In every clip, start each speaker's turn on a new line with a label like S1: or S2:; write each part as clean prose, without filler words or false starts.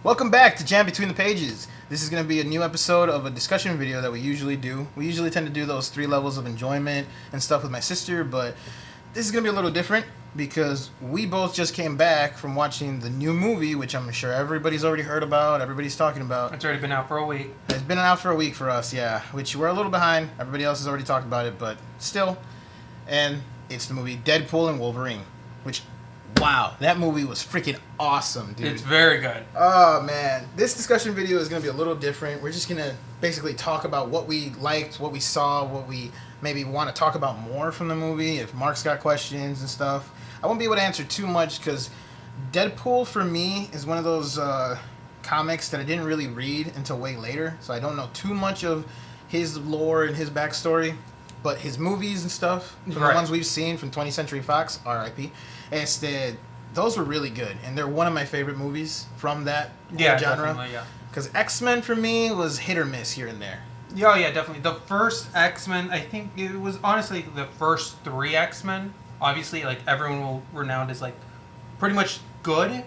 S1: Welcome back to Jam Between the Pages. This is going to be a new episode of a discussion video that we usually do. We usually tend to do those 3 levels of enjoyment and stuff with my sister, but this is going to be a little different because we both just came back from watching the new movie, which I'm sure everybody's already heard about, everybody's talking about.
S2: It's already been out for a week.
S1: It's been out for a week for us, yeah, which we're a little behind. Everybody else has already talked about it, but still. And it's the movie Deadpool and Wolverine, which... wow, that movie was freaking awesome, dude.
S2: It's very good.
S1: Oh, man. This discussion video is going to be a little different. We're just going to basically talk about what we liked, what we saw, what we maybe want to talk about more from the movie, if Mark's got questions and stuff. I won't be able to answer too much because Deadpool, for me, is one of those comics that I didn't really read until way later, so I don't know too much of his lore and his backstory. But his movies and stuff, the ones we've seen from 20th Century Fox, R.I.P., those were really good. And they're one of my favorite movies from that genre.
S2: Definitely, yeah.
S1: Because X-Men, for me, was hit or miss here and there.
S2: Yeah, yeah, definitely. The first X-Men, I think it was honestly the first 3 X-Men. Obviously, like, everyone will renowned as, like, pretty much good.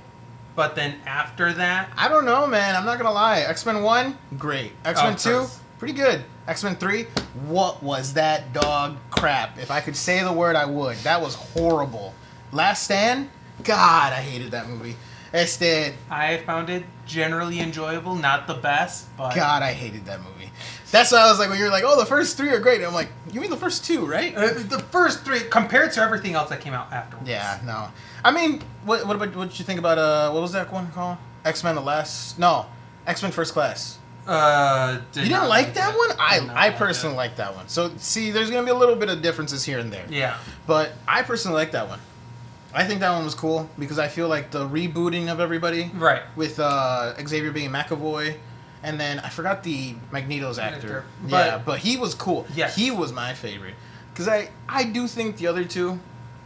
S2: But then after that...
S1: I don't know, man. I'm not going to lie. X-Men 1, great. X-Men 2, pretty good. X-Men 3, what was that dog crap? If I could say the word, I would. That was horrible. Last Stand, God, I hated that movie.
S2: I found it generally enjoyable, not the best, but...
S1: God, I hated that movie. That's why I was like, when you're like, oh, the first 3 are great. And I'm like, you mean the first 2, right?
S2: The first 3, compared to everything else that came out afterwards.
S1: Yeah, no. I mean, what did you think about, what was that one called? X-Men X-Men First Class. You didn't like that one? I personally like that one. So, see, there's going to be a little bit of differences here and there.
S2: Yeah.
S1: But I personally like that one. I think that one was cool because I feel like the rebooting of everybody.
S2: Right.
S1: With Xavier being McAvoy. And then I forgot the Magneto's actor. But he was cool.
S2: Yes.
S1: He was my favorite. Because I do think the other 2,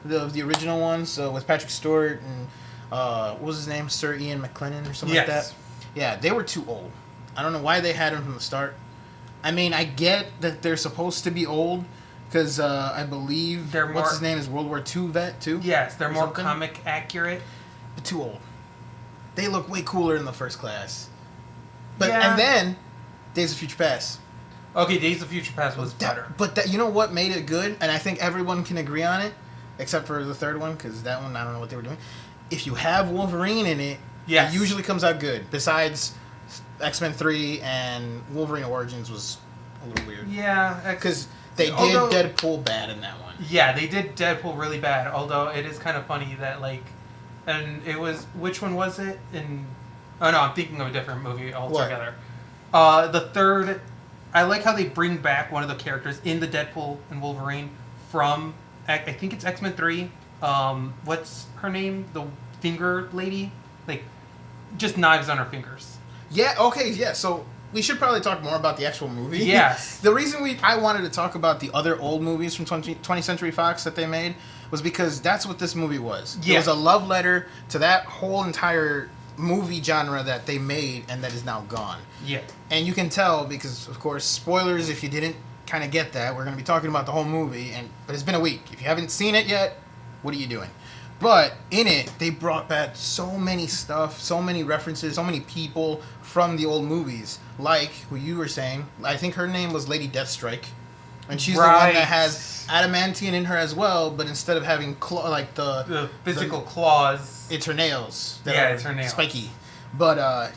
S1: the original ones, with Patrick Stewart and, what was his name? Sir Ian McKellen or something like that? Yeah, they were too old. I don't know why they had him from the start. I mean, I get that they're supposed to be old because I believe what's his name is World War II vet too.
S2: Yes, they're more comic accurate,
S1: but too old. They look way cooler in the First Class. But and then Days of Future Past.
S2: Okay, Days of Future Past was better.
S1: But you know what made it good, and I think everyone can agree on it, except for the third one because that one I don't know what they were doing. If you have Wolverine in it, it usually comes out good. Besides. X-Men 3 and Wolverine Origins was a little weird.
S2: Yeah.
S1: Because they did Deadpool bad in that one.
S2: Yeah, they did Deadpool really bad. Although it is kind of funny that, like... And it was... Which one was it? Oh, no, I'm thinking of a different movie altogether. The third... I like how they bring back one of the characters in the Deadpool and Wolverine from... I think it's X-Men 3. What's her name? The finger lady? Like, just knives on her fingers.
S1: Yeah, okay, yeah, so we should probably talk more about the actual movie.
S2: Yes.
S1: The reason I wanted to talk about the other old movies from 20th Century Fox that they made was because that's what this movie was. Yeah. It was a love letter to that whole entire movie genre that they made and that is now gone.
S2: Yeah.
S1: And you can tell because, of course, spoilers if you didn't kind of get that. We're going to be talking about the whole movie, but it's been a week. If you haven't seen it yet, what are you doing? But in it, they brought back so many stuff, so many references, so many people from the old movies. Like who you were saying, I think her name was Lady Deathstrike. And she's the one that has adamantium in her as well, but instead of having the
S2: physical claws,
S1: it's her nails.
S2: It's her nails.
S1: Spiky. But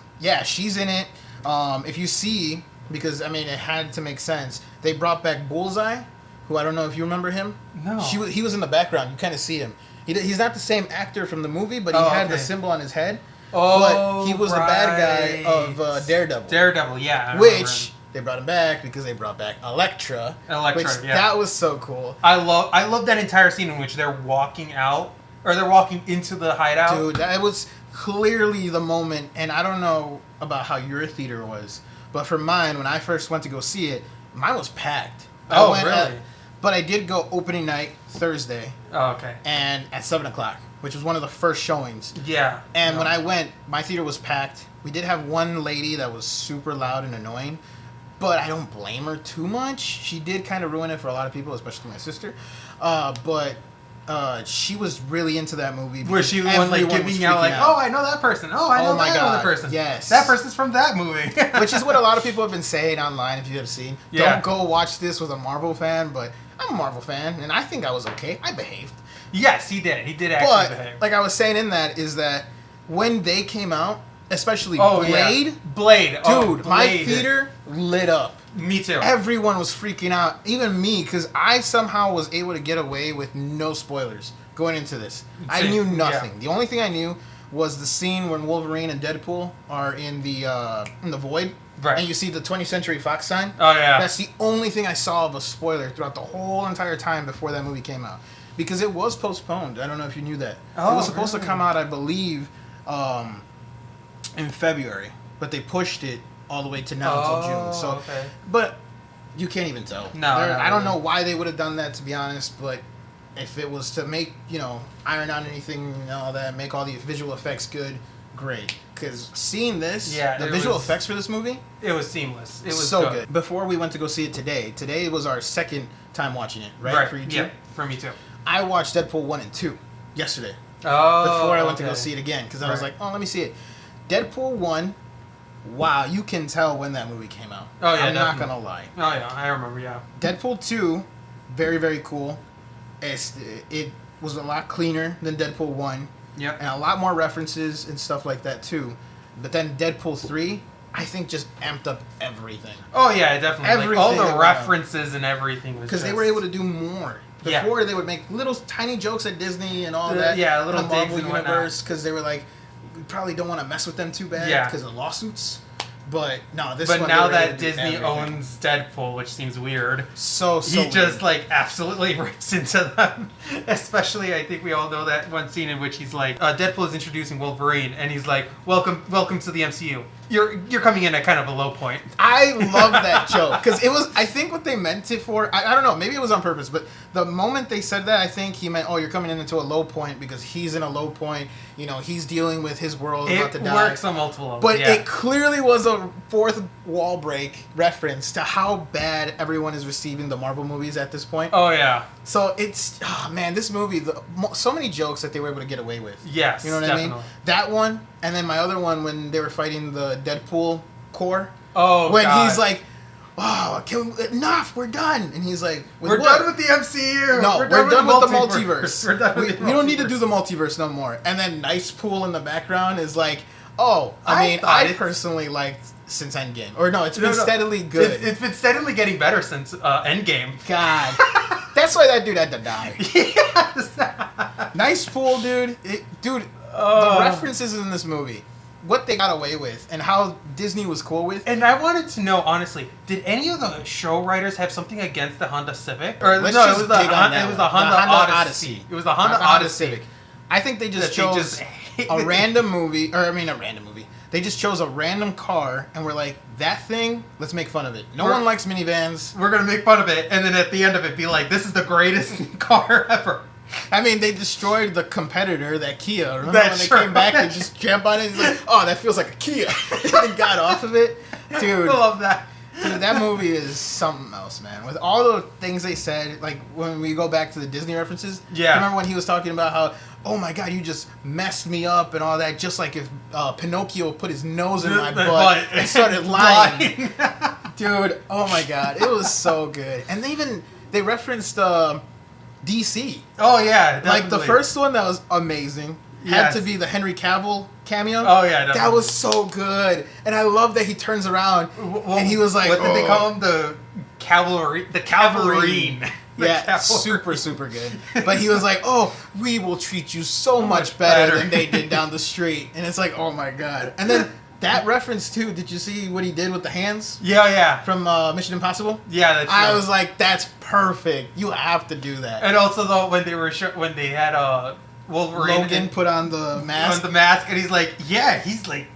S1: she's in it. If you see, because I mean it had to make sense, they brought back Bullseye, who I don't know if you remember him.
S2: No.
S1: He was in the background. You kind of see him. He's not the same actor from the movie, but he had the symbol on his head.
S2: Oh,
S1: but he was the bad guy of Daredevil.
S2: Daredevil, yeah.
S1: Which they brought him back because they brought back Elektra. That was so cool.
S2: I love that entire scene in which they're walking out, or they're walking into the hideout.
S1: Dude, that was clearly the moment, and I don't know about how your theater was, but for mine, when I first went to go see it, mine was packed.
S2: Really?
S1: But I did go opening night Thursday.
S2: Oh, okay.
S1: And at 7 o'clock, which was one of the first showings.
S2: Yeah.
S1: And when I went, my theater was packed. We did have one lady that was super loud and annoying, but I don't blame her too much. She did kind of ruin it for a lot of people, especially my sister. But she was really into that movie.
S2: Where she was like giving out like, oh, I know that person. Oh, I know that other person.
S1: Yes.
S2: That person's from that movie.
S1: Which is what a lot of people have been saying online, if you have seen. Yeah. Don't go watch this with a Marvel fan, but I'm a Marvel fan, and I think I was okay. I behaved.
S2: Yes, he did. He did actually behave.
S1: Like I was saying in that, is that when they came out, especially Blade.
S2: Yeah. Blade.
S1: Dude, my theater lit up.
S2: Me too.
S1: Everyone was freaking out. Even me, because I somehow was able to get away with no spoilers going into this. I knew nothing. Yeah. The only thing I knew was the scene when Wolverine and Deadpool are in the void.
S2: Right.
S1: And you see the 20th Century Fox sign.
S2: Oh, yeah.
S1: That's the only thing I saw of a spoiler throughout the whole entire time before that movie came out. Because it was postponed. I don't know if you knew that.
S2: Oh,
S1: it was supposed to come out, I believe, in February. But they pushed it all the way to now until June. So,
S2: okay.
S1: But you can't even tell.
S2: No,
S1: I don't know why they would have done that, to be honest. But if it was to make, iron out anything and all that, make all the visual effects good, great. Because seeing this, the visual effects for this movie,
S2: it was seamless. It was
S1: so good. Before we went to go see it today was our second time watching it, right? For you too?
S2: Yeah, for me too.
S1: I watched Deadpool 1 and 2 yesterday.
S2: Oh,
S1: before I went to go see it again. Because I was like, let me see it. Deadpool 1, wow, you can tell when that movie came out.
S2: Oh, yeah,
S1: I'm not going to lie.
S2: Oh, yeah, I remember, yeah.
S1: Deadpool 2, very, very cool. It was a lot cleaner than Deadpool 1.
S2: Yep.
S1: And a lot more references and stuff like that, too. But then Deadpool 3, I think, just amped up everything.
S2: Oh, yeah, definitely. Everything, all the references and everything was
S1: because they were able to do more. Before, they would make little tiny jokes at Disney and all that.
S2: Yeah, little
S1: in the Marvel universe, because they were like, we probably don't want to mess with them too bad because of lawsuits. But no, this.
S2: But now that Disney owns Deadpool, which seems weird,
S1: so
S2: he just like absolutely rips into them. Especially, I think we all know that one scene in which he's like, Deadpool is introducing Wolverine, and he's like, "Welcome to the MCU. You're coming in at kind of a low point."
S1: I love that joke because it was. I think what they meant it for. I don't know. Maybe it was on purpose, but the moment they said that, I think he meant, "Oh, you're coming in into a low point because he's in a low point. He's dealing with his world about to die."
S2: It works on multiple levels.
S1: But it clearly was a fourth wall break reference to how bad everyone is receiving the Marvel movies at this point.
S2: Oh yeah.
S1: So it's this movie, so many jokes that they were able to get away with.
S2: Yes,
S1: you know what I mean? That one, and then my other one when they were fighting the Deadpool Corps.
S2: Oh,
S1: when he's like, "Oh, enough, we're done," and he's like,
S2: "We're done with the MCU.
S1: No, we're done with the multiverse.
S2: We're done with the multiverse.
S1: We don't need to do the multiverse no more." And then Nice Pool in the background is like, "Oh, I personally liked since Endgame, or no, it's been steadily good.
S2: It's been steadily getting better since Endgame."
S1: God, that's why that dude had to die.
S2: Yes.
S1: Nice Pool, dude. The references in this movie, what they got away with, and how Disney was cool with.
S2: And I wanted to know, honestly, did any of the show writers have something against the Honda Civic?
S1: Or it was the Honda Odyssey.
S2: It was the Honda Odyssey.
S1: Civic. I think they just chose a random movie, They just chose a random car, and we're like, that thing, let's make fun of it. No one likes minivans.
S2: We're going to make fun of it, and then at the end of it be like, this is the greatest car ever.
S1: I mean, they destroyed the competitor, that Kia. Remember when they came back, they just jump on it? He's like, "Oh, that feels like a Kia." They got off of it. Dude.
S2: I love that.
S1: Dude, that movie is something else, man. With all the things they said, like when we go back to the Disney references.
S2: Yeah.
S1: Remember when he was talking about how, "Oh my God, you just messed me up," and all that, just like if Pinocchio put his nose in my butt and started lying. Dude, oh my God. It was so good. And they referenced DC.
S2: Oh yeah, definitely.
S1: Like the first one that was amazing had to be the Henry Cavill cameo.
S2: Oh yeah, definitely.
S1: That was so good, and I love that he turns around and he was like,
S2: "What did they call him? The cavalry, the cavalry."
S1: Yeah, super good. But he was like, "Oh, we will treat you so much better than they did down the street," and it's like, oh my God. And then that reference too. Did you see what he did with the hands?
S2: Yeah.
S1: From Mission Impossible.
S2: Yeah,
S1: I was like, that's perfect. You have to do that.
S2: And also though, when they had Wolverine,
S1: Logan put on the mask.
S2: And he's like, yeah, he's like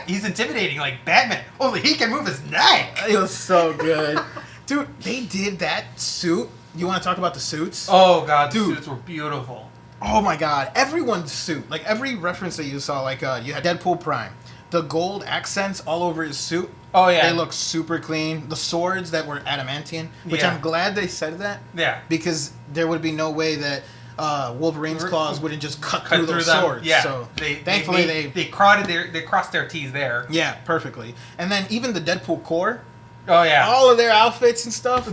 S2: he's intimidating like Batman. Only he can move his neck.
S1: It was so good, dude. They did that suit. You want to talk about the suits?
S2: Oh God, the suits were beautiful.
S1: Oh my God, everyone's suit, like every reference that you saw, like you had Deadpool Prime. The gold accents all over his suit.
S2: Oh yeah,
S1: they look super clean. The swords that were adamantium, which I'm glad they said that.
S2: Yeah,
S1: because there would be no way that Wolverine's claws wouldn't just cut through those swords.
S2: Yeah.
S1: So
S2: thankfully they crossed their T's there.
S1: Yeah, perfectly. And then even the Deadpool core.
S2: Oh yeah.
S1: All of their outfits and stuff.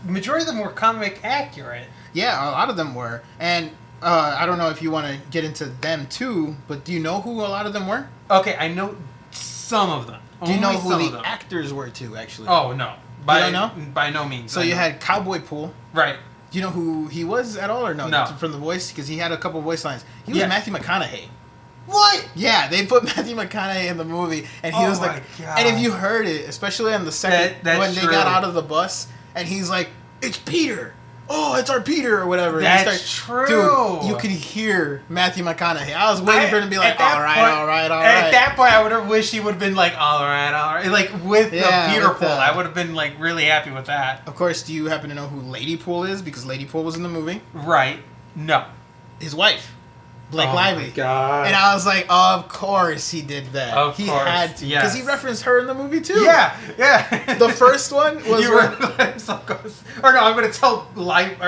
S2: Majority of them were comic accurate.
S1: Yeah, a lot of them were. And I don't know if you want to get into them too, but do you know who a lot of them were?
S2: Okay, I know some of them.
S1: Do you know who the actors were too, actually?
S2: Oh, no.
S1: You don't know?
S2: By no means.
S1: So you had Cowboy Pool.
S2: Right.
S1: Do you know who he was at all or no?
S2: No.
S1: From the voice? Because he had a couple voice lines. He was
S2: Yeah.
S1: Matthew McConaughey.
S2: What?
S1: Yeah, they put Matthew McConaughey in the movie, and he was like,
S2: God.
S1: and if you heard it, especially on the second when they got out of the bus, and he's like, "It's Peter. Oh, it's our Peter," or whatever.
S2: That's true.
S1: Dude, you could hear Matthew McConaughey. I was waiting for him to be like, all right.
S2: At that point, I would have wished he would have been like, all right. Like, with the Peter Pool, I would have been, like, really happy with that.
S1: Of course, do you happen to know who Lady Pool is? Because Lady Pool was in the movie.
S2: Right. No.
S1: His wife. Blake Lively.
S2: Oh, my God.
S1: And I was like, of course he did that.
S2: He
S1: had to. Because he referenced her in the movie, too.
S2: Yeah.
S1: The first one was...
S2: Or no, I'm going to tell Blake.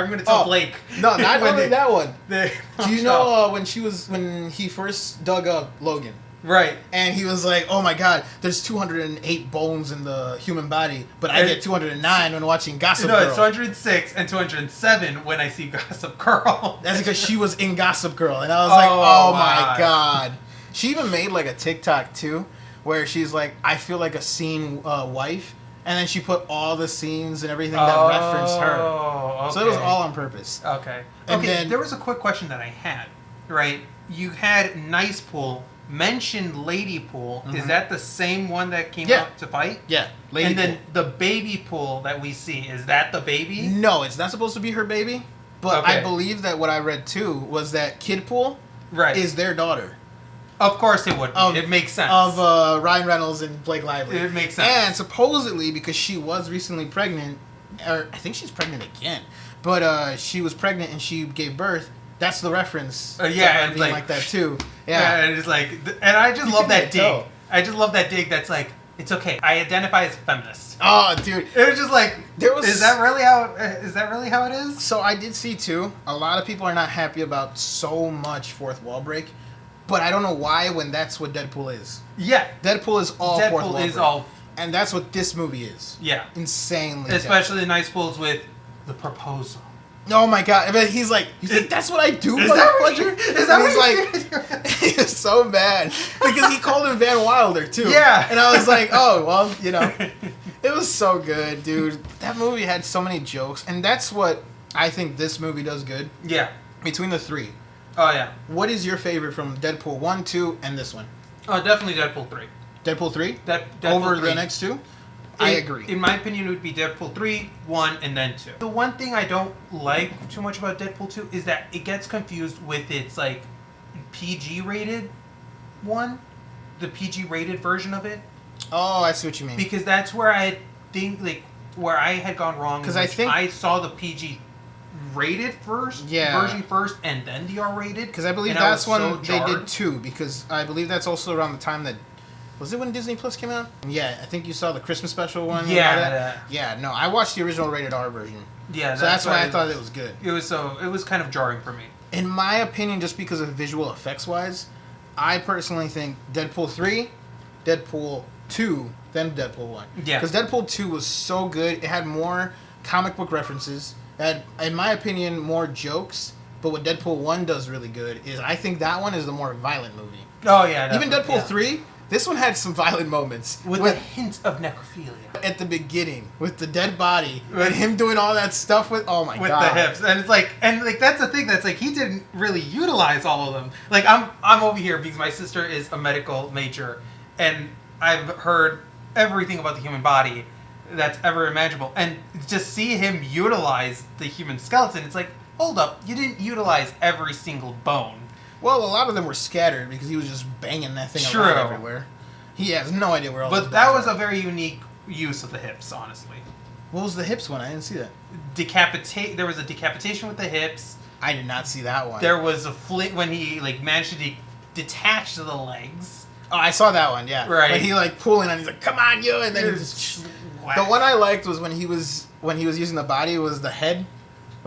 S1: No, not only that one.
S2: Do
S1: you know when he first dug up Logan?
S2: Right.
S1: And he was like, oh my God, there's 208 bones in the human body, but I get 209 when watching Gossip Girl.
S2: No, it's 206 and 207 when I see Gossip Girl.
S1: That's because she was in Gossip Girl. And I was like, oh my God. She even made like a TikTok too, where she's like, I feel like a scene wife. And then she put all the scenes and everything that referenced her.
S2: Okay.
S1: So it was all on purpose.
S2: Okay.
S1: And
S2: then, there was a quick question that I had, right? You had Nice Pool, mentioned Lady Pool. Mm-hmm. Is that the same one that came out to fight?
S1: Yeah, Lady Pool.
S2: And then the baby Pool that we see, is that the baby?
S1: No, it's not supposed to be her baby. But I believe that what I read too was that Kid Pool is their daughter.
S2: Of course it would be. It makes sense.
S1: Of Ryan Reynolds and Blake Lively.
S2: It makes sense.
S1: And supposedly, because she was recently pregnant, or I think she's pregnant again, but she was pregnant and she gave birth. That's the reference. To her being like that too. Yeah,
S2: and it's like, and I just love that dig. I just love that dig. That's like, it's okay. I identify as a feminist.
S1: Oh, dude,
S2: it was just like, is that really how it is?
S1: So I did see too. A lot of people are not happy about so much fourth wall break. But I don't know why when that's what Deadpool is.
S2: Yeah.
S1: Deadpool is all fourth wall break.
S2: all...
S1: And that's what this movie is.
S2: Yeah.
S1: Insanely.
S2: Especially the Nice Pools with the proposal.
S1: Oh my God. But he's like, you think that's what I do,
S2: is
S1: motherfucker?
S2: Is that
S1: he's like, he was so mad. Because he called him Van Wilder too.
S2: Yeah.
S1: And I was like, oh, well, you know. It was so good, dude. That movie had so many jokes. And that's what I think this movie does good.
S2: Yeah.
S1: Between the three.
S2: Oh, yeah.
S1: What is your favorite from Deadpool 1, 2, and this one?
S2: Oh, definitely Deadpool 3.
S1: Deadpool 3?
S2: Deadpool
S1: over
S2: 3.
S1: The next two? I agree.
S2: In my opinion, it would be Deadpool 3, 1, and then 2. The one thing I don't like too much about Deadpool 2 is that it gets confused with its, like, PG-rated one. The PG-rated version of it.
S1: Oh, I see what you mean.
S2: Because that's where I think, like, where I had gone wrong. Because I saw the PG rated version first, and then the R-rated.
S1: Because I believe that's when they did 2, because I believe that's also around the time that... Was it when Disney Plus came out? Yeah, I think you saw the Christmas special one. Yeah, no, I watched the original rated R version.
S2: Yeah,
S1: so that's why I thought it was good.
S2: It was kind of jarring for me.
S1: In my opinion, just because of visual effects wise, I personally think Deadpool 3, Deadpool 2, then Deadpool 1. Yeah. Because Deadpool 2 was so good. It had more comic book references. It had, in my opinion, more jokes. But what Deadpool 1 does really good is I think that one is the more violent movie.
S2: Oh, yeah.
S1: Even Deadpool 3, this one had some violent moments.
S2: With a hint of necrophilia.
S1: At the beginning, with the dead body, and him doing all that stuff with, oh my God.
S2: With the hips. And it's like, that's the thing, that's like, he didn't really utilize all of them. Like, I'm over here because my sister is a medical major, and I've heard everything about the human body that's ever imaginable. And just see him utilize the human skeleton, it's like, hold up, you didn't utilize every single bone.
S1: Well, a lot of them were scattered because he was just banging that thing around everywhere. He has no idea where all those
S2: But that was a very unique use of the hips, honestly.
S1: What was the hips one? I didn't see that.
S2: There was a decapitation with the hips.
S1: I did not see that one.
S2: There was a when he managed to detach the legs.
S1: Oh, I saw that one, yeah.
S2: Right.
S1: Like he pulling and he's like, "Come on, you!" And then he just... The one I liked was when he was using the body was the head.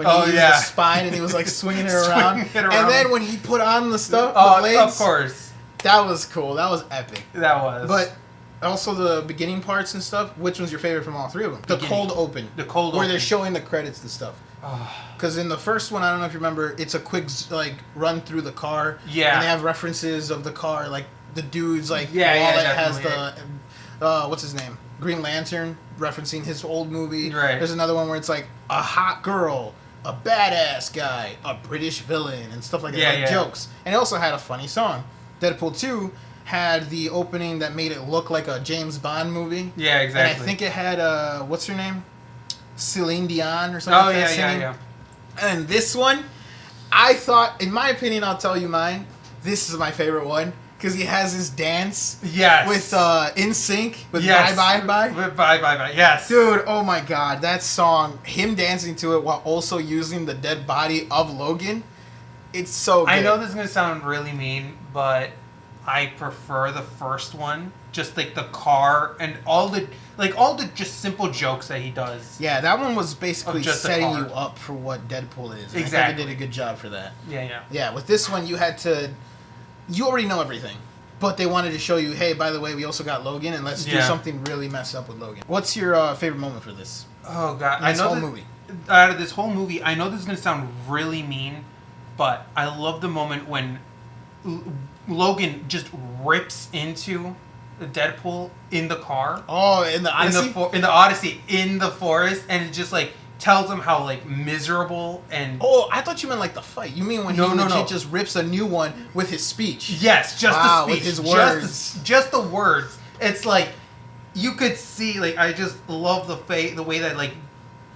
S1: when he used the spine and he was like swinging it around. And then when he put on the stuff, the blades,
S2: of course,
S1: that was cool. That was epic.
S2: That was.
S1: But also the beginning parts and stuff. Which one's your favorite from all three of them? The cold open.
S2: The cold
S1: where
S2: open.
S1: they're showing the credits and stuff. Because in the first one, I don't know if you remember, it's a quick like run through the car.
S2: Yeah.
S1: And they have references of the car, like the dude's like has the what's his name? Green Lantern referencing his old movie.
S2: Right.
S1: There's another one where it's like a hot girl, a badass guy, a British villain, and stuff like that. Jokes. And it also had a funny song. Deadpool 2 had the opening that made it look like a James Bond movie.
S2: Yeah, exactly.
S1: And I think it had what's her name? Celine Dion or something like that singing. And this one, I thought, in my opinion, I'll tell you mine, this is my favorite one. Because he has his dance with In Sync with Bye Bye Bye.
S2: With Bye Bye Bye, yes.
S1: Dude, oh my god, that song, him dancing to it while also using the dead body of Logan, it's so good.
S2: I know this is going to sound really mean, but I prefer the first one. Just like the car and all the just simple jokes that he does.
S1: Yeah, that one was basically setting you up for what Deadpool is. And I think he did a good job for that. Yeah, with this one, you already know everything. But they wanted to show you, hey, by the way, we also got Logan, and let's do something really messed up with Logan. What's your favorite moment for this?
S2: Oh, God.
S1: Movie.
S2: Out of this whole movie, I know this is going to sound really mean, but I love the moment when Logan just rips into Deadpool in the car.
S1: Oh, in the Odyssey?
S2: In the Odyssey, in the forest, and it just, like, tells him how, like, miserable and...
S1: Oh, I thought you meant, like, the fight. You mean when he legit just rips a new one with his speech?
S2: Yes, just the speech.
S1: With his words.
S2: Just the words. It's, like, you could see, like, I just love the way that, like,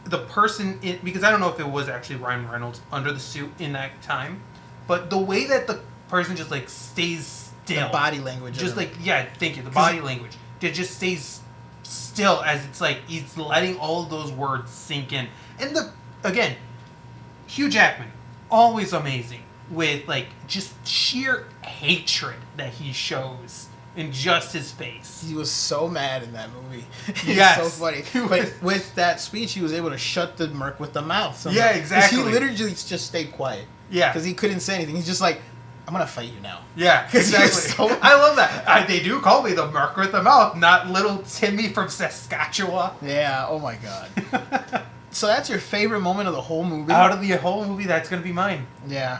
S2: the person... because I don't know if it was actually Ryan Reynolds under the suit in that time, but the way that the person just, like, stays still.
S1: The body language.
S2: Just, like, thank you, the body language. It just stays still as it's like he's letting all of those words sink in. And again, Hugh Jackman, always amazing with like just sheer hatred that he shows in just his face.
S1: He was so mad in that movie.
S2: Yes.
S1: So funny. But with that speech, he was able to shut the Merc with the mouth. Somehow.
S2: Yeah, exactly.
S1: He literally just stayed quiet.
S2: Yeah.
S1: Because he couldn't say anything. He's just like, I'm going to fight you now.
S2: Yeah, exactly. I love that. They do call me the Merc with the mouth, not little Timmy from Saskatchewan.
S1: Yeah, oh my god. So that's your favorite moment of the whole movie?
S2: Out of the whole movie, that's going to be mine.
S1: Yeah.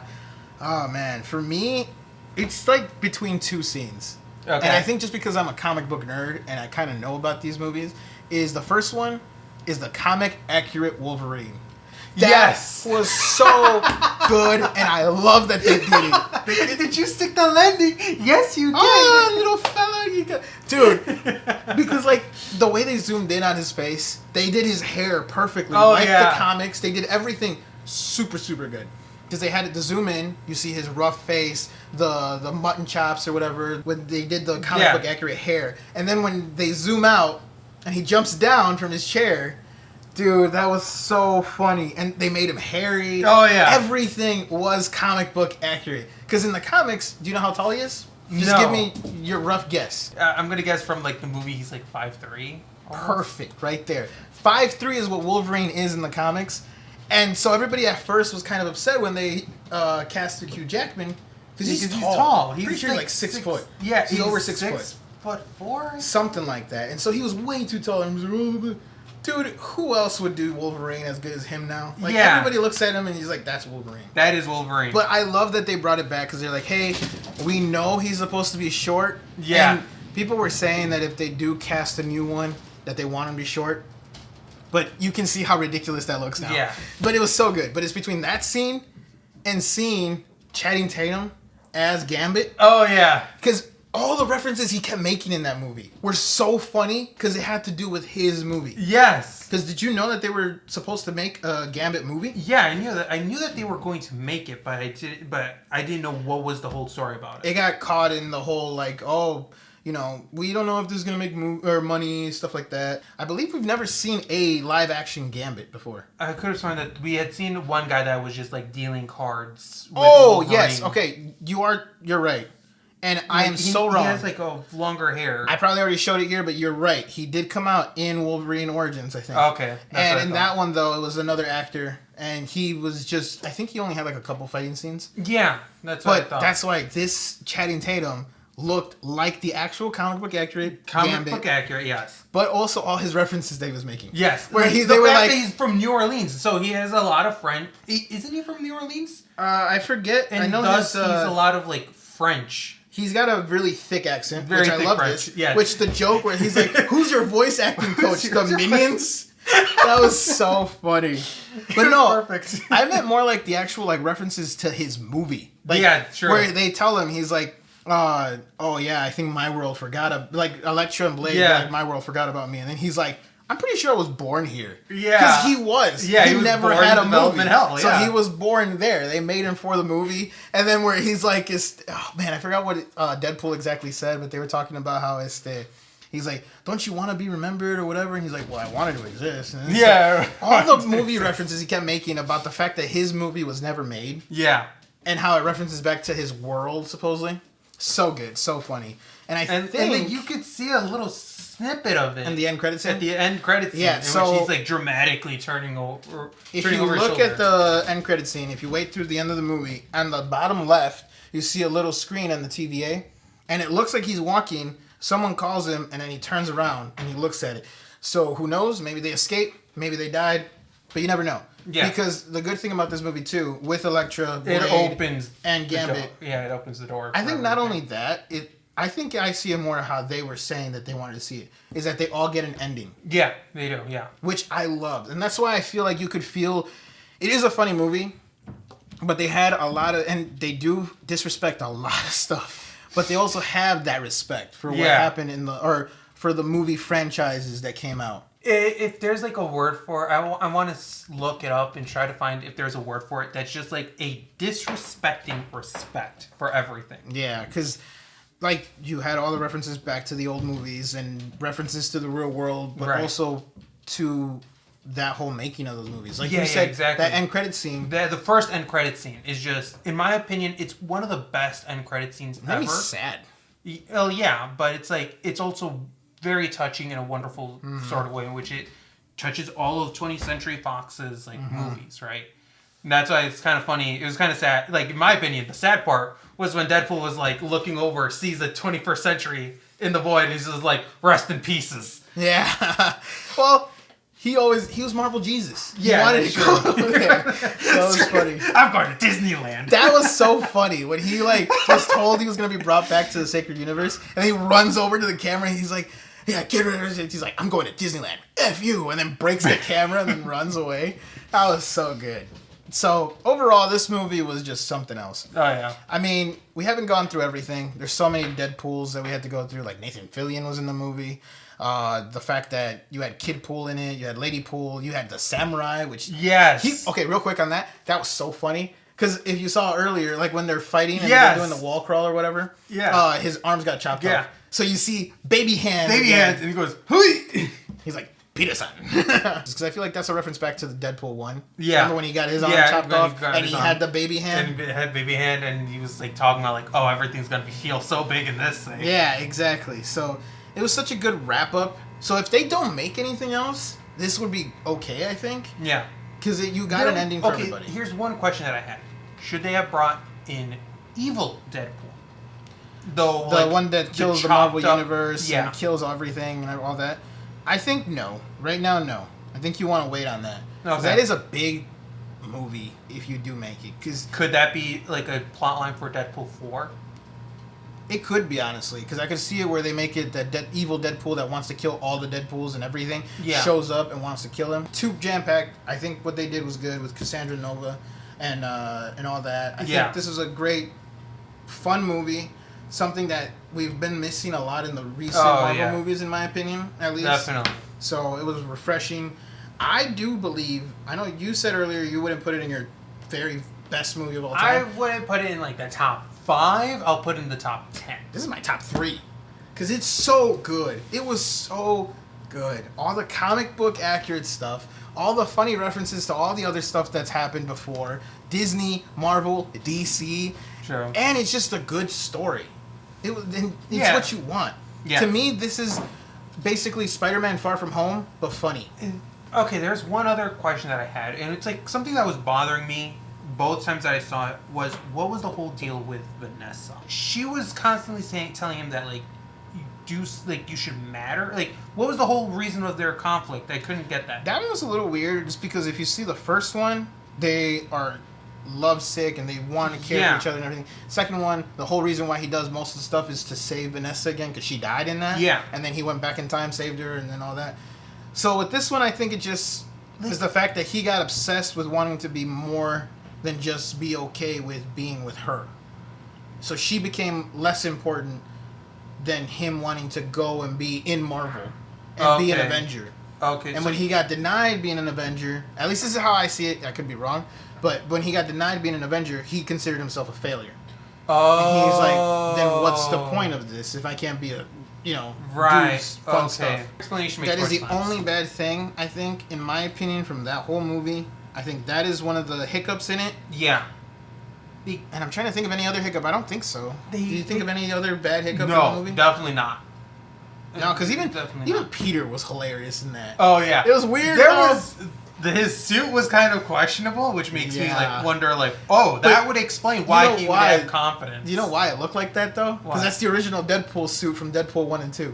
S1: Oh, man. For me, it's like between two scenes.
S2: Okay.
S1: And I think just because I'm a comic book nerd and I kind of know about these movies, is the first one is the comic accurate Wolverine. That was so good, and I love that they did it.
S2: Did you stick the landing? Yes, you did.
S1: Oh, little fella, you got... Dude, because like the way they zoomed in on his face, they did his hair perfectly.
S2: Oh,
S1: like the comics, they did everything super, super good. Because they had it to zoom in, you see his rough face, the mutton chops or whatever, when they did the comic book accurate hair. And then when they zoom out, and he jumps down from his chair... Dude, that was so funny. And they made him hairy.
S2: Oh, yeah.
S1: Everything was comic book accurate. Because in the comics, do you know how tall he is? Just give me your rough guess.
S2: I'm going to guess from, like, the movie, he's, like, 5'3".
S1: Perfect, right there. 5'3" is what Wolverine is in the comics. And so everybody at first was kind of upset when they casted Hugh Jackman. Because he's tall. He's pretty sure he's like 6 foot.
S2: Yeah,
S1: he's over 6 foot.
S2: 6'4"?
S1: Something like that. And so he was way too tall. And he was like, dude, who else would do Wolverine as good as him now? Like, everybody looks at him and he's like, that's Wolverine.
S2: That is Wolverine.
S1: But I love that they brought it back because they're like, hey, we know he's supposed to be short.
S2: Yeah.
S1: And people were saying that if they do cast a new one, that they want him to be short. But you can see how ridiculous that looks now.
S2: Yeah.
S1: But it was so good. But it's between that scene and seeing Channing Tatum as Gambit.
S2: Oh, yeah.
S1: Because... all the references he kept making in that movie were so funny because it had to do with his movie.
S2: Yes.
S1: Because did you know that they were supposed to make a Gambit movie?
S2: Yeah, I knew that. I knew that they were going to make it, but I didn't know what was the whole story about it.
S1: It got caught in the whole like, oh, you know, we don't know if this is gonna make money, stuff like that. I believe we've never seen a live action Gambit before.
S2: I could have sworn that we had seen one guy that was just like dealing cards. With
S1: oh
S2: Wolverine.
S1: yes, okay, you're right. And I am so wrong.
S2: He has like a longer hair.
S1: I probably already showed it here, but you're right. He did come out in Wolverine Origins, I think.
S2: Okay.
S1: And in that one, though, it was another actor. And he was just... I think he only had like a couple fighting scenes.
S2: Yeah, that's what I thought.
S1: But that's why this Channing Tatum looked like the actual comic book accurate Gambit.
S2: Comic book accurate, yes.
S1: But also all his references that he was making.
S2: Yes.
S1: Where
S2: they
S1: were like...
S2: he's from New Orleans, so he has a lot of French... Isn't he from New Orleans?
S1: I forget.
S2: And
S1: I know
S2: he's a lot of like French.
S1: He's got a really thick accent,
S2: Very
S1: which
S2: thick
S1: I love
S2: French.
S1: this.
S2: Yes.
S1: Which the joke where he's like, "Who's your voice acting coach?" The Minions. That was so funny. But no,
S2: perfect.
S1: I meant more like the actual like references to his movie. Like,
S2: yeah, sure.
S1: Where they tell him he's like, "Oh yeah, I think my world forgot like Elektra and Blade. Yeah. Like my world forgot about me," and then he's like, "I'm pretty sure I was born here."
S2: Yeah.
S1: Because he was.
S2: Yeah,
S1: he
S2: was
S1: never
S2: born
S1: had a
S2: in
S1: movie.
S2: Development Hell.
S1: So
S2: Yeah.
S1: he was born there. They made him for the movie. And then where he's like, oh man, I forgot what Deadpool exactly said, but they were talking about how he's like, "Don't you want to be remembered or whatever?" And he's like, "Well, I wanted to exist." And
S2: yeah.
S1: like, all the movie references he kept making about the fact that his movie was never made.
S2: Yeah.
S1: And how it references back to his world, supposedly. So good. So funny. And
S2: then you could see a little snippet of it
S1: in the end credits scene.
S2: At the end credits scene,
S1: yeah,
S2: in which he's like dramatically turning over.
S1: If you look at the end credit scene, if you wait through the end of the movie, on the bottom left, you see a little screen on the TVA, and it looks like he's walking. Someone calls him, and then he turns around and he looks at it. So who knows? Maybe they escaped, maybe they died, but you never know. Yeah. Because the good thing about this movie too, with Elektra, Blade,
S2: it opens
S1: and Gambit.
S2: Yeah, it opens the door.
S1: I think not only that, I think I see it more how they were saying that they wanted to see it, is that they all get an ending.
S2: Yeah, they do, yeah.
S1: Which I loved. And that's why I feel like you could feel... It is a funny movie, but they had a lot of... And they do disrespect a lot of stuff. But they also have that respect for what happened or for the movie franchises that came out.
S2: If there's like a word for it, I want to look it up and try to find if there's a word for it that's just like a disrespecting respect for everything.
S1: Yeah, because like you had all the references back to the old movies and references to the real world, but also to that whole making of those movies. Like you said, exactly. That end credit scene.
S2: The first end credit scene is just, in my opinion, it's one of the best end credit scenes ever.
S1: Maybe sad.
S2: Oh yeah, but it's like it's also very touching in a wonderful sort of way in which it touches all of 20th Century Fox's like movies, right? And that's why it's kind of funny. It was kind of sad. Like in my opinion, the sad part was when Deadpool was like looking over, sees the 21st century in the void, and he's just like, "Rest in pieces."
S1: Yeah. Well, he was Marvel Jesus. He
S2: yeah,
S1: wanted to go there. So it was funny.
S2: I'm going to Disneyland.
S1: That was so funny when he like was told he was gonna be brought back to the Sacred Universe, and he runs over to the camera and he's like, "Yeah, get rid of it." He's like, "I'm going to Disneyland. F you," and then breaks the camera and then runs away. That was so good. So overall, this movie was just something else.
S2: Oh yeah.
S1: I mean, we haven't gone through everything. There's so many Deadpools that we had to go through. Like Nathan Fillion was in the movie. The fact that you had Kid Pool in it, you had Lady Pool, you had the Samurai, which okay, real quick on that. That was so funny. Because if you saw earlier, like when they're fighting and they're doing the wall crawl or whatever, his arms got chopped off. So you see baby hands.
S2: And he goes, "Hui!"
S1: He's like, "Peter-san." Because I feel like that's a reference back to the Deadpool 1.
S2: Yeah.
S1: Remember when he got his arm chopped off and he had the baby hand?
S2: And had baby hand, and he was like talking about like, "Oh, everything's gonna heal so big in this thing."
S1: Yeah, exactly. So it was such a good wrap up. So if they don't make anything else, this would be okay, I think.
S2: Yeah.
S1: Because you got an ending for everybody.
S2: Here's one question that I had. Should they have brought in evil Deadpool? Though,
S1: the one that kills the Marvel Universe
S2: and
S1: kills everything and all that? I think no. Right now, no. I think you want to wait on that. Okay. That is a big movie if you do make it. Cause
S2: could that be like a plot line for Deadpool 4?
S1: It could be, honestly. Because I could see it where they make it that evil Deadpool that wants to kill all the Deadpools and everything shows up and wants to kill him. Too jam-packed. I think what they did was good with Cassandra Nova and all that. I think this is a great, fun movie. Something that we've been missing a lot in the recent Marvel movies, in my opinion, at least.
S2: Definitely.
S1: So it was refreshing. I do believe, I know you said earlier you wouldn't put it in your very best movie of all time.
S2: I wouldn't put it in like the top 5. I'll put it in the top 10.
S1: This is my top 3. Because it's so good. It was so good. All the comic book accurate stuff. All the funny references to all the other stuff that's happened before. Disney, Marvel, DC.
S2: Sure.
S1: And it's just a good story. It's what you want.
S2: Yeah.
S1: To me, this is basically Spider-Man Far From Home, but funny.
S2: Okay, there's one other question that I had, and it's like something that was bothering me both times that I saw it was, what was the whole deal with Vanessa? She was constantly telling him that, like, you should matter. Like, what was the whole reason of their conflict? I couldn't get that.
S1: That was a little weird, just because if you see the first one, they are lovesick and they want to care for each other and everything. Second one, the whole reason why he does most of the stuff is to save Vanessa again, because she died in that.
S2: Yeah.
S1: And then he went back in time, saved her, and then all that. So with this one, I think it just is the fact that he got obsessed with wanting to be more than just be okay with being with her. So she became less important than him wanting to go and be in Marvel and be an Avenger.
S2: Okay.
S1: And when he got denied being an Avenger, at least this is how I see it, I could be wrong, but when he got denied being an Avenger, he considered himself a failure.
S2: Oh.
S1: And he's like, then what's the point of this if I can't be a, do fun stuff?
S2: Explanation makes
S1: That is the
S2: sense.
S1: only bad thing, I think, in my opinion, from that whole movie. I think that is one of the hiccups in it.
S2: Yeah.
S1: And I'm trying to think of any other hiccup. I don't think so. Do you think of any other bad hiccup in the
S2: No,
S1: movie?
S2: definitely not.
S1: No, because even
S2: not.
S1: Peter was hilarious in that.
S2: Oh, yeah.
S1: It was weird.
S2: His suit was kind of questionable, which makes me wonder, that
S1: But
S2: would explain why he would have confidence.
S1: You know why it looked like that, though? Because that's the original Deadpool suit from Deadpool 1 and 2.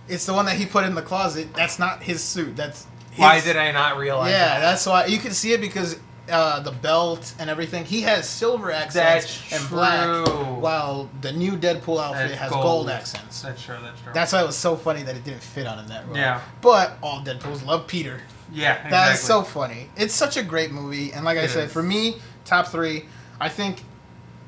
S1: It's the one that he put in the closet. That's not his suit. That's his.
S2: Why did I not realize that?
S1: Yeah, that's why. You can see it because the belt and everything. He has silver accents and black, while the new Deadpool outfit has gold accents.
S2: That's true.
S1: That's why it was so funny that it didn't fit on in that role.
S2: Yeah.
S1: But all Deadpools love Peter.
S2: Yeah, exactly.
S1: That is so funny. It's such a great movie. And like I said, for me, top 3, I think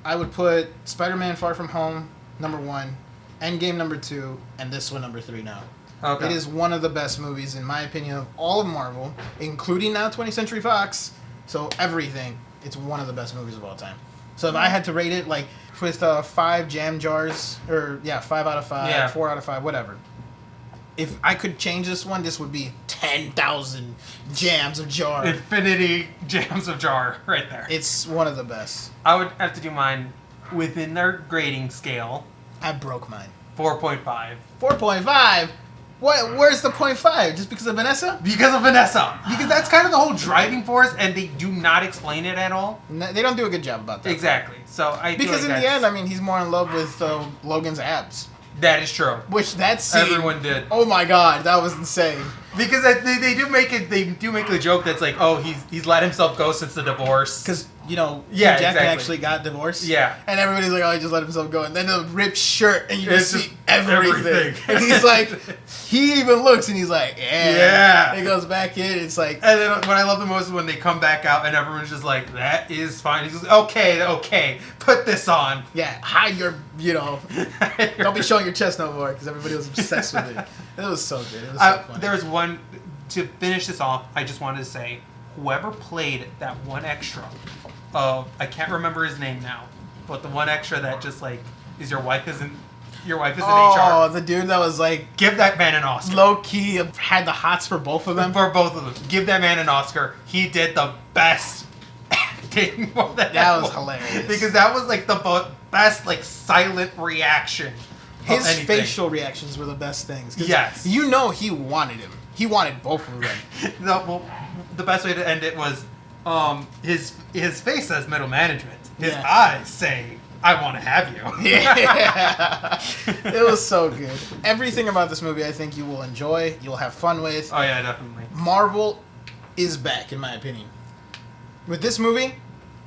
S1: I would put Spider-Man Far From Home, number 1, Endgame, number 2, and this one, number 3 now. Okay. It is one of the best movies, in my opinion, of all of Marvel, including now 20th Century Fox. So everything, it's one of the best movies of all time. So if I had to rate it, like, with 5 jam jars, 5 out of 5, 4 out of 5, whatever. If I could change this one, this would be 10,000 jams of jar.
S2: Infinity jams of jar, right there.
S1: It's one of the best.
S2: I would have to do mine within their grading scale.
S1: I broke mine.
S2: 4.5.
S1: 4.5? What? Where's the 0.5? Just because of Vanessa?
S2: Because of Vanessa. Because that's kind of the whole driving force, and they do not explain it at all.
S1: No, they don't do a good job about that.
S2: Exactly. So
S1: because in the end, I mean, he's more in love with Logan's abs.
S2: That is true.
S1: Which that scene,
S2: everyone did.
S1: Oh my god, that was insane.
S2: Because they do make the joke that's like, oh, he's let himself go since the divorce.
S1: Because Jack actually got divorced.
S2: Yeah.
S1: And everybody's like, oh, he just let himself go. And then the ripped shirt, and you just see everything. And he's like, he even looks, and he's like, yeah. He goes back in, it's like.
S2: And then what I love the most is when they come back out, and everyone's just like, that is fine. He's like, okay, put this on.
S1: Yeah, hide your, don't be showing your chest no more, because everybody was obsessed with it. It was so good. It was so funny.
S2: There was one, to finish this off, I just wanted to say, whoever played that one extra, I can't remember his name now, but the one extra that just like, your wife is in HR.
S1: Oh, the dude that was like,
S2: give that man an Oscar.
S1: Low key had the hots for both of them.
S2: For both of them. Give that man an Oscar. He did the best acting for that.
S1: That was hilarious.
S2: Because that was like the best like silent reaction.
S1: His facial reactions were the best things.
S2: Yes.
S1: He wanted him. He wanted both of them.
S2: The best way to end it was his face says middle management. His eyes say, I want to have you.
S1: Yeah. It was so good. Everything about this movie I think you will enjoy. You'll have fun with.
S2: Oh, yeah, definitely.
S1: Marvel is back, in my opinion. With this movie,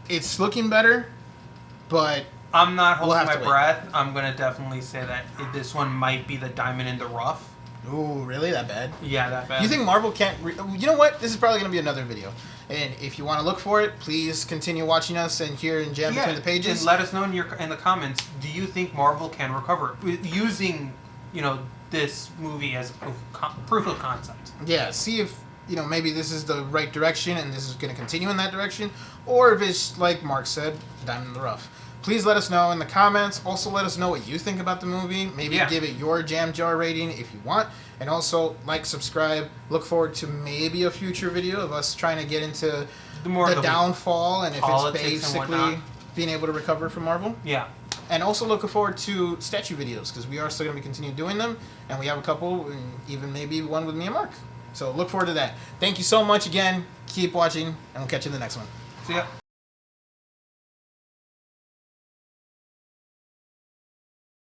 S1: it's looking better, but
S2: I'm not holding my breath. I'm going to definitely say that this one might be the diamond in the rough.
S1: Ooh, really? That bad?
S2: Yeah, that bad.
S1: You think Marvel can't... you know what? This is probably going to be another video. And if you want to look for it, please continue watching us and here in Jam Between the Pages.
S2: And let us know in the comments, do you think Marvel can recover using, this movie as proof of concept?
S1: Yeah, see if, maybe this is the right direction and this is going to continue in that direction. Or if it's, like Mark said, diamond in the rough. Please let us know in the comments. Also, let us know what you think about the movie. Maybe give it your Jam Jar rating if you want. And also, like, subscribe. Look forward to maybe a future video of us trying to get into the downfall and if it's basically being able to recover from Marvel.
S2: Yeah.
S1: And also looking forward to statue videos because we are still going to be continuing doing them. And we have a couple, and even maybe one with me and Mark. So look forward to that. Thank you so much again. Keep watching, and we'll catch you in the next one.
S2: See ya.